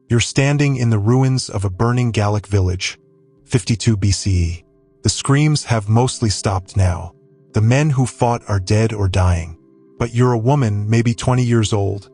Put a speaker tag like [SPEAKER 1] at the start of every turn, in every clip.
[SPEAKER 1] You're standing in the ruins of a burning Gallic village, 52 BCE. The screams have mostly stopped now. The men who fought are dead or dying. But you're a woman, maybe 20 years old,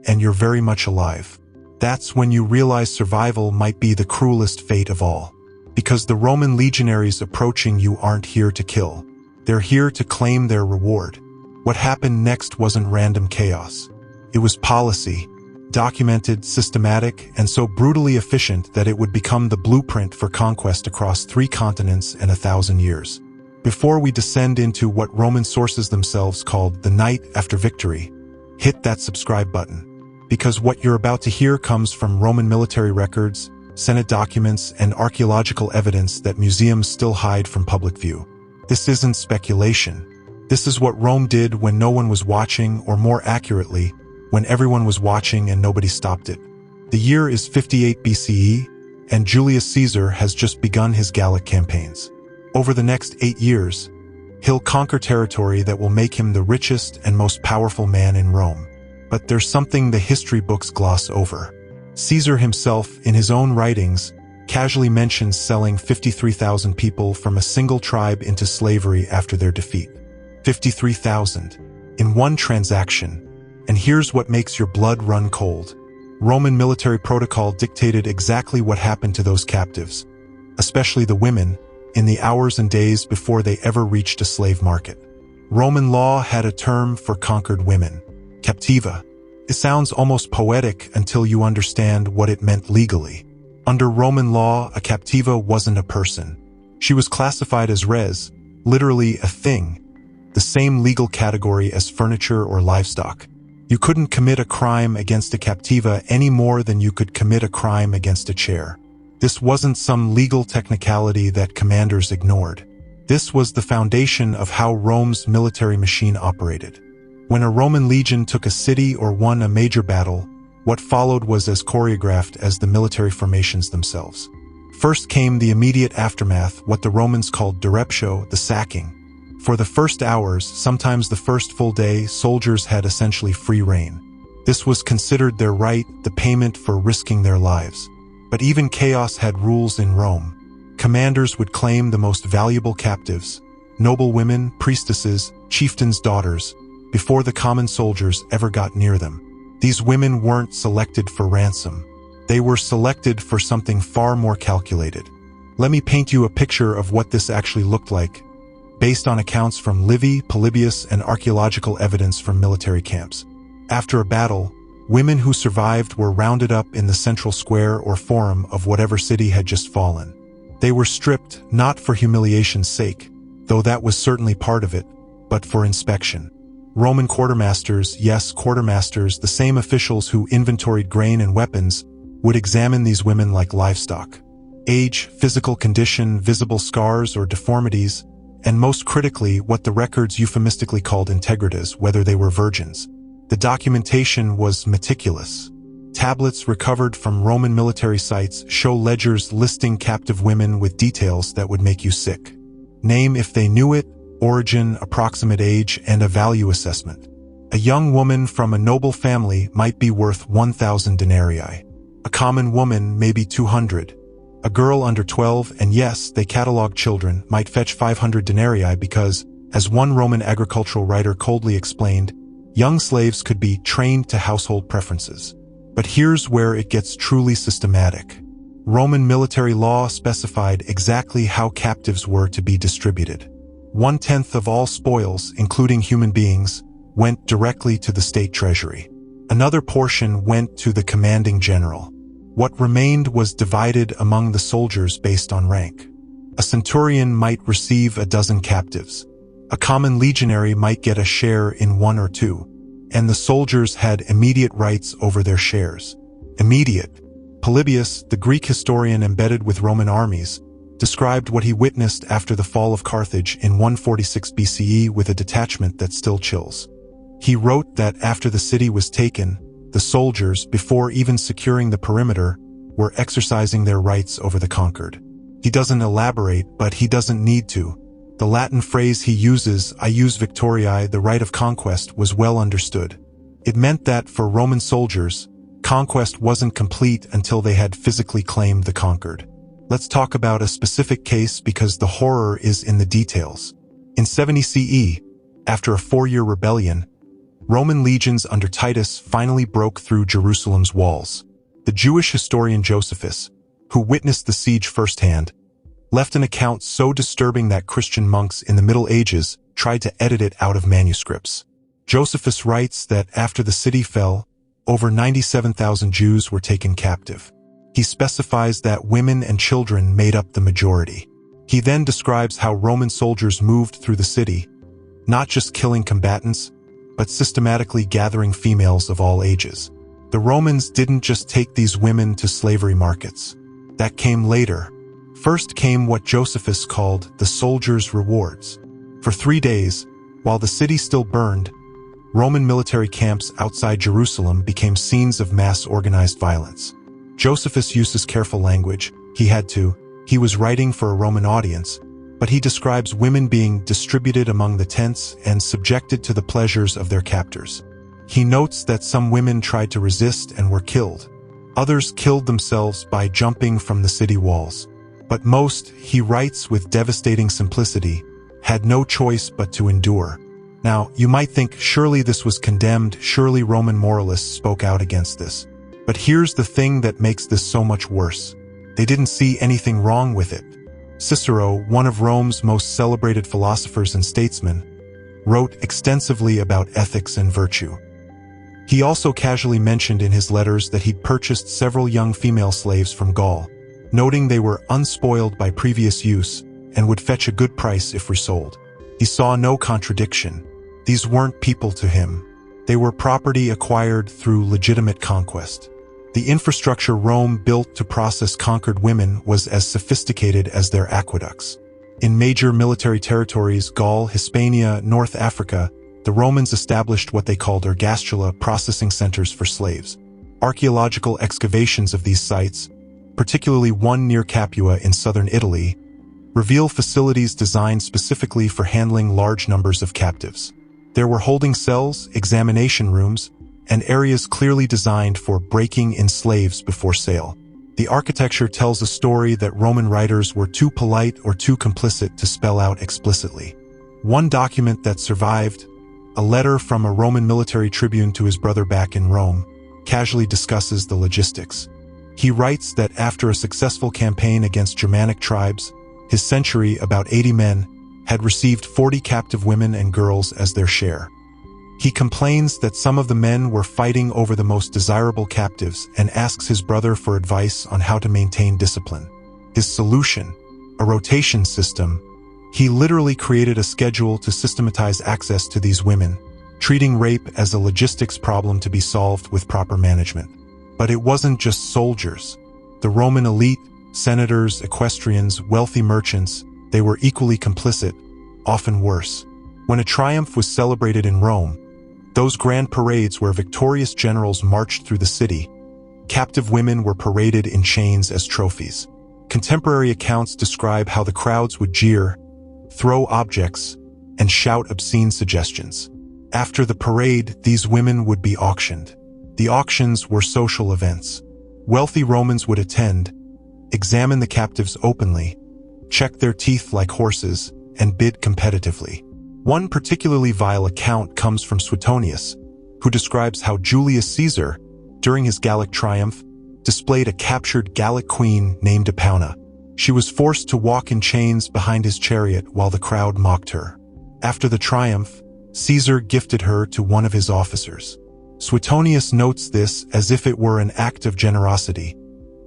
[SPEAKER 1] and you're very much alive. That's when you realize survival might be the cruelest fate of all. Because the Roman legionaries approaching you aren't here to kill. They're here to claim their reward. What happened next wasn't random chaos. It was policy, documented, systematic, and so brutally efficient that it would become the blueprint for conquest across 3 continents and 1,000 years. Before we descend into what Roman sources themselves called the night after victory, hit that subscribe button. Because what you're about to hear comes from Roman military records, Senate documents, and archaeological evidence that museums still hide from public view. This isn't speculation. This is what Rome did when no one was watching, or more accurately, when everyone was watching and nobody stopped it. The year is 58 BCE, and Julius Caesar has just begun his Gallic campaigns. Over the next 8 years, he'll conquer territory that will make him the richest and most powerful man in Rome. But there's something the history books gloss over. Caesar himself, in his own writings, casually mentions selling 53,000 people from a single tribe into slavery after their defeat. 53,000. In one transaction. And here's what makes your blood run cold. Roman military protocol dictated exactly what happened to those captives, especially the women, in the hours and days before they ever reached a slave market. Roman law had a term for conquered women, captiva. It sounds almost poetic until you understand what it meant legally. Under Roman law, a captiva wasn't a person. She was classified as res, literally a thing, the same legal category as furniture or livestock. You couldn't commit a crime against a captiva any more than you could commit a crime against a chair. This wasn't some legal technicality that commanders ignored. This was the foundation of how Rome's military machine operated. When a Roman legion took a city or won a major battle, what followed was as choreographed as the military formations themselves. First came the immediate aftermath, what the Romans called direptio, the sacking. For the first hours, sometimes the first full day, soldiers had essentially free rein. This was considered their right, the payment for risking their lives. But even chaos had rules in Rome. Commanders would claim the most valuable captives, noble women, priestesses, chieftains' daughters, before the common soldiers ever got near them. These women weren't selected for ransom. They were selected for something far more calculated. Let me paint you a picture of what this actually looked like, based on accounts from Livy, Polybius, and archaeological evidence from military camps. After a battle, women who survived were rounded up in the central square or forum of whatever city had just fallen. They were stripped, not for humiliation's sake, though that was certainly part of it, but for inspection. Roman quartermasters, yes, quartermasters, the same officials who inventoried grain and weapons, would examine these women like livestock. Age, physical condition, visible scars or deformities, and most critically, what the records euphemistically called integritas, whether they were virgins. The documentation was meticulous. Tablets recovered from Roman military sites show ledgers listing captive women with details that would make you sick. Name if they knew it, origin, approximate age, and a value assessment. A young woman from a noble family might be worth 1,000 denarii. A common woman, maybe 200. A girl under 12, and yes, they cataloged children, might fetch 500 denarii because, as one Roman agricultural writer coldly explained, young slaves could be trained to household preferences. But here's where it gets truly systematic. Roman military law specified exactly how captives were to be distributed. 1/10 of all spoils, including human beings, went directly to the state treasury. Another portion went to the commanding general. What remained was divided among the soldiers based on rank. A centurion might receive a dozen captives. A common legionary might get a share in 1 or 2, and the soldiers had immediate rights over their shares. Immediate. Polybius, the Greek historian embedded with Roman armies, described what he witnessed after the fall of Carthage in 146 BCE with a detachment that still chills. He wrote that after the city was taken, the soldiers, before even securing the perimeter, were exercising their rights over the conquered. He doesn't elaborate, but he doesn't need to. The Latin phrase he uses, ius victoriae, the right of conquest, was well understood. It meant that for Roman soldiers, Conquest wasn't complete until they had physically claimed the conquered. Let's talk about a specific case because the horror is in the details. In 70 CE, after a 4-year rebellion, Roman legions under Titus finally broke through Jerusalem's walls. The Jewish historian Josephus, who witnessed the siege firsthand, left an account so disturbing that Christian monks in the Middle Ages tried to edit it out of manuscripts. Josephus writes that after the city fell, over 97,000 Jews were taken captive. He specifies that women and children made up the majority. He then describes how Roman soldiers moved through the city, not just killing combatants, but systematically gathering females of all ages. The Romans didn't just take these women to slavery markets. That came later. First came what Josephus called the soldiers' rewards. For 3 days, while the city still burned, Roman military camps outside Jerusalem became scenes of mass organized violence. Josephus uses careful language. He was writing for a Roman audience, but he describes women being distributed among the tents and subjected to the pleasures of their captors. He notes that some women tried to resist and were killed. Others killed themselves by jumping from the city walls. But most, he writes with devastating simplicity, had no choice but to endure. Now, you might think surely this was condemned, surely Roman moralists spoke out against this. But here's the thing that makes this so much worse. They didn't see anything wrong with it. Cicero, one of Rome's most celebrated philosophers and statesmen, wrote extensively about ethics and virtue. He also casually mentioned in his letters that he'd purchased several young female slaves from Gaul, noting they were unspoiled by previous use and would fetch a good price if resold. He saw no contradiction. These weren't people to him. They were property acquired through legitimate conquest. The infrastructure Rome built to process conquered women was as sophisticated as their aqueducts. In major military territories, Gaul, Hispania, North Africa, the Romans established what they called ergastula, processing centers for slaves. Archaeological excavations of these sites, particularly one near Capua in southern Italy, reveal facilities designed specifically for handling large numbers of captives. There were holding cells, examination rooms, and areas clearly designed for breaking in slaves before sale. The architecture tells a story that Roman writers were too polite or too complicit to spell out explicitly. One document that survived, a letter from a Roman military tribune to his brother back in Rome, casually discusses the logistics. He writes that after a successful campaign against Germanic tribes, his century, about 80 men, had received 40 captive women and girls as their share. He complains that some of the men were fighting over the most desirable captives and asks his brother for advice on how to maintain discipline. His solution, a rotation system, he literally created a schedule to systematize access to these women, treating rape as a logistics problem to be solved with proper management. But it wasn't just soldiers. The Roman elite, senators, equestrians, wealthy merchants, they were equally complicit, often worse. When a triumph was celebrated in Rome, those grand parades where victorious generals marched through the city, captive women were paraded in chains as trophies. Contemporary accounts describe how the crowds would jeer, throw objects, and shout obscene suggestions. After the parade, these women would be auctioned. The auctions were social events. Wealthy Romans would attend, examine the captives openly, check their teeth like horses, and bid competitively. One particularly vile account comes from Suetonius, who describes how Julius Caesar, during his Gallic triumph, displayed a captured Gallic queen named Epona. She was forced to walk in chains behind his chariot while the crowd mocked her. After the triumph, Caesar gifted her to one of his officers. Suetonius notes this as if it were an act of generosity,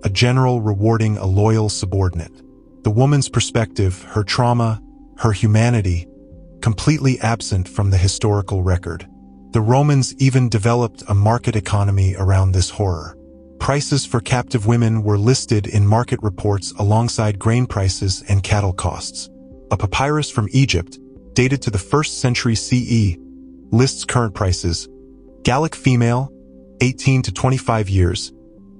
[SPEAKER 1] a general rewarding a loyal subordinate. The woman's perspective, her trauma, her humanity, completely absent from the historical record. The Romans even developed a market economy around this horror. Prices for captive women were listed in market reports alongside grain prices and cattle costs. A papyrus from Egypt, dated to the 1st century CE, lists current prices. Gallic female, 18 to 25 years,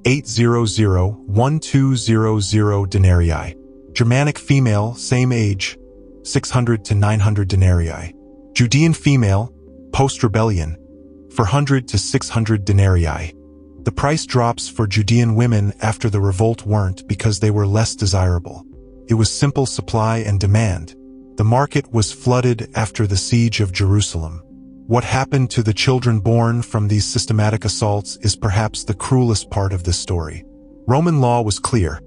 [SPEAKER 1] 800-1200 denarii. Germanic female, same age, 600 to 900 denarii. Judean female, post-rebellion, 400 to 600 denarii. The price drops for Judean women after the revolt weren't because they were less desirable. It was simple supply and demand. The market was flooded after the siege of Jerusalem. What happened to the children born from these systematic assaults is perhaps the cruelest part of this story. Roman law was clear.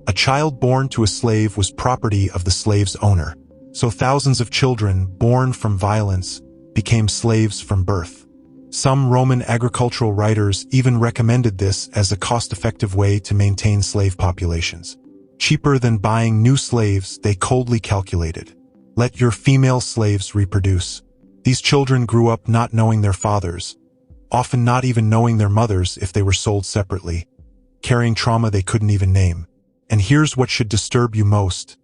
[SPEAKER 1] A child born to a slave was property of the slave's owner. So thousands of children born from violence became slaves from birth. Some Roman agricultural writers even recommended this as a cost-effective way to maintain slave populations. Cheaper than buying new slaves, they coldly calculated. Let your female slaves reproduce. These children grew up not knowing their fathers, often not even knowing their mothers if they were sold separately, carrying trauma they couldn't even name. And here's what should disturb you most.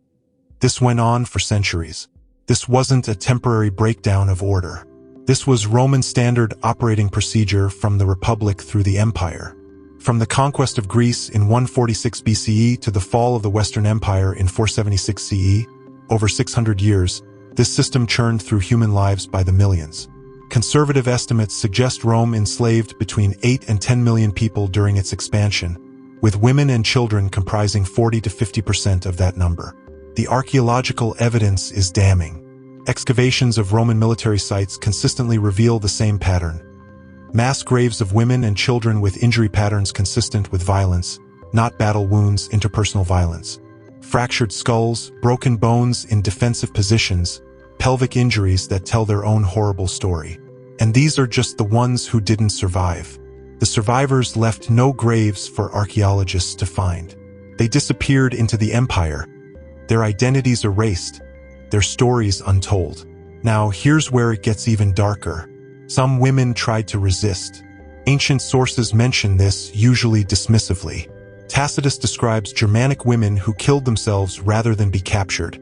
[SPEAKER 1] This went on for centuries. This wasn't a temporary breakdown of order. This was Roman standard operating procedure from the Republic through the Empire. From the conquest of Greece in 146 BCE to the fall of the Western Empire in 476 CE, over 600 years, this system churned through human lives by the millions. Conservative estimates suggest Rome enslaved between 8 and 10 million people during its expansion, with women and children comprising 40 to 50% of that number. The archaeological evidence is damning. Excavations of Roman military sites consistently reveal the same pattern. Mass graves of women and children with injury patterns consistent with violence, not battle wounds, interpersonal violence. Fractured skulls, broken bones in defensive positions, pelvic injuries that tell their own horrible story. And these are just the ones who didn't survive. The survivors left no graves for archaeologists to find. They disappeared into the empire, their identities erased, their stories untold. Now, here's where it gets even darker. Some women tried to resist. Ancient sources mention this, usually dismissively. Tacitus describes Germanic women who killed themselves rather than be captured,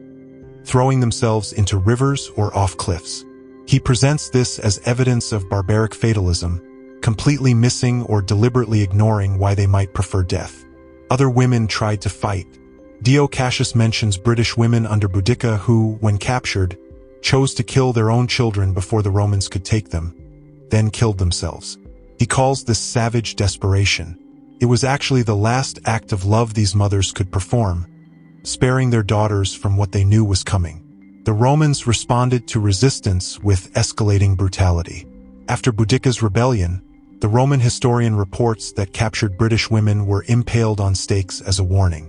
[SPEAKER 1] throwing themselves into rivers or off cliffs. He presents this as evidence of barbaric fatalism, completely missing or deliberately ignoring why they might prefer death. Other women tried to fight. Dio Cassius mentions British women under Boudicca who, when captured, chose to kill their own children before the Romans could take them, then killed themselves. He calls this savage desperation. It was actually the last act of love these mothers could perform, sparing their daughters from what they knew was coming. The Romans responded to resistance with escalating brutality. After Boudicca's rebellion, the Roman historian reports that captured British women were impaled on stakes as a warning.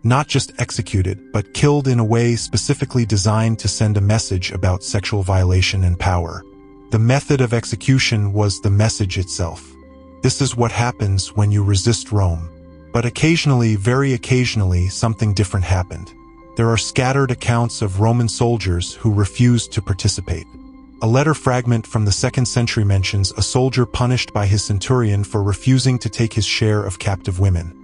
[SPEAKER 1] Not just executed, but killed in a way specifically designed to send a message about sexual violation and power. The method of execution was the message itself. This is what happens when you resist Rome. But occasionally, very occasionally, something different happened. There are scattered accounts of Roman soldiers who refused to participate. A letter fragment from the 2nd century mentions a soldier punished by his centurion for refusing to take his share of captive women,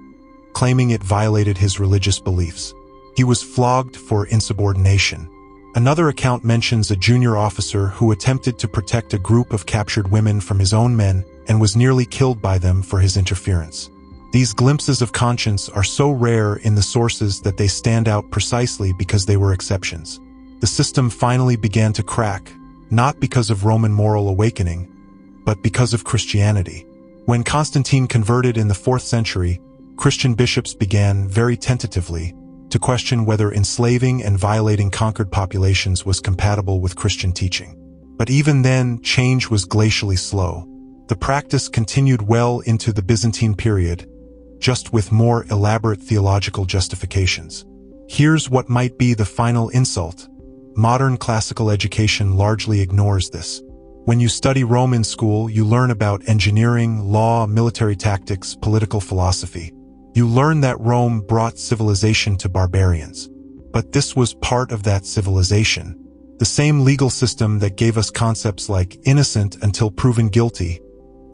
[SPEAKER 1] claiming it violated his religious beliefs. He was flogged for insubordination. Another account mentions a junior officer who attempted to protect a group of captured women from his own men and was nearly killed by them for his interference. These glimpses of conscience are so rare in the sources that they stand out precisely because they were exceptions. The system finally began to crack, not because of Roman moral awakening, but because of Christianity. When Constantine converted in the 4th century, Christian bishops began, very tentatively, to question whether enslaving and violating conquered populations was compatible with Christian teaching. But even then, change was glacially slow. The practice continued well into the Byzantine period, just with more elaborate theological justifications. Here's what might be the final insult. Modern classical education largely ignores this. When you study Rome in school, you learn about engineering, law, military tactics, political philosophy. You learn that Rome brought civilization to barbarians. But this was part of that civilization. The same legal system that gave us concepts like innocent until proven guilty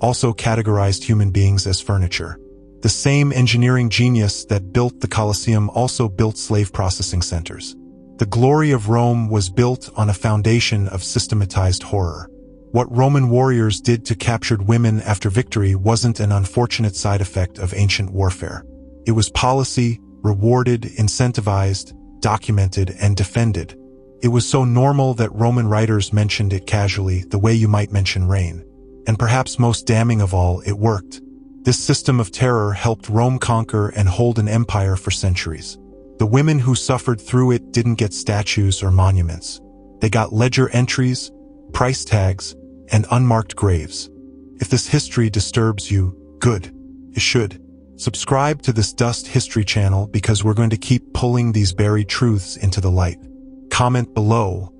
[SPEAKER 1] also categorized human beings as furniture. The same engineering genius that built the Colosseum also built slave processing centers. The glory of Rome was built on a foundation of systematized horror. What Roman warriors did to captured women after victory wasn't an unfortunate side effect of ancient warfare. It was policy, rewarded, incentivized, documented, and defended. It was so normal that Roman writers mentioned it casually, the way you might mention rain. And perhaps most damning of all, it worked. This system of terror helped Rome conquer and hold an empire for centuries. The women who suffered through it didn't get statues or monuments. They got ledger entries, price tags, and unmarked graves. If this history disturbs you, good. You should. Subscribe to this Dust History channel because we're going to keep pulling these buried truths into the light. Comment below.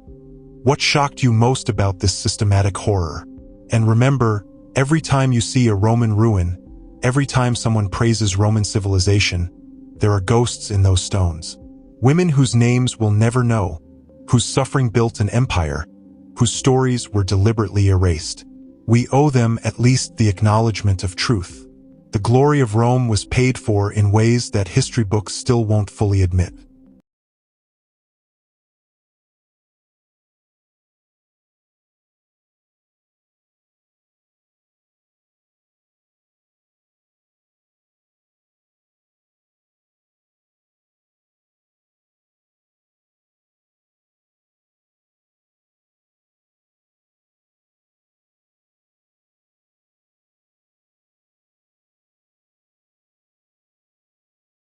[SPEAKER 1] What shocked you most about this systematic horror? And remember, every time you see a Roman ruin, every time someone praises Roman civilization, there are ghosts in those stones. Women whose names we'll never know, whose suffering built an empire, whose stories were deliberately erased. We owe them at least the acknowledgement of truth. The glory of Rome was paid for in ways that history books still won't fully admit.